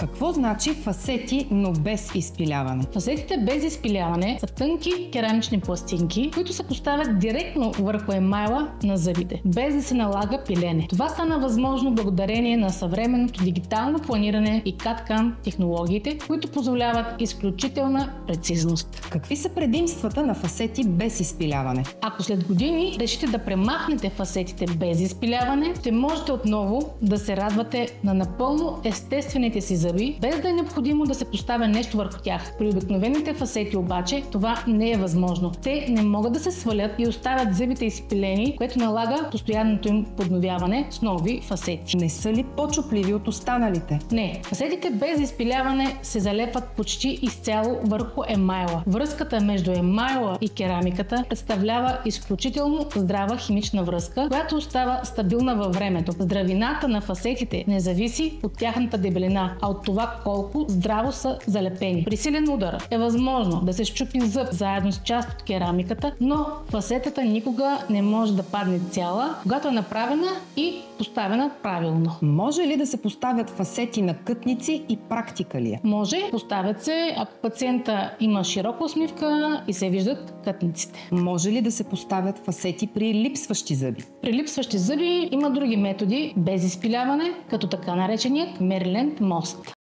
Какво значи фасети, но без изпиляване? Фасетите без изпиляване са тънки керамични пластинки, които се поставят директно върху емайла на зъбите, без да се налага пилене. Това стана възможно благодарение на съвременното дигитално планиране и CAD/CAM технологиите, които позволяват изключителна прецизност. Какви са предимствата на фасети без изпиляване? Ако след години решите да премахнете фасетите без изпиляване, ще можете отново да се радвате на напълно естествените си зъби, без да е необходимо да се поставя нещо върху тях. При обикновените фасети обаче това не е възможно. Те не могат да се свалят и оставят зъбите изпилени, което налага постоянното им подновяване с нови фасети. Не са ли по-чупливи от останалите? Не. Фасетите без изпиляване се залепват почти изцяло върху емайла. Връзката между емайла и керамиката представлява изключително здрава химична връзка, която остава стабилна във времето. Здравината на фасетите не зависи от тяхната дебелина, а от това колко здраво са залепени. При силен удар е възможно да се счупи зъб заедно с част от керамиката, но фасетата никога не може да падне цяла, когато е направена и поставена правилно. Може ли да се поставят фасети на кътници и практика ли е? Може. Поставят се, ако пациента има широка усмивка и се виждат кътниците. Може ли да се поставят фасети при липсващи зъби? При липсващи зъби има други методи без изпиляване, като така нареченият Мериленд мост.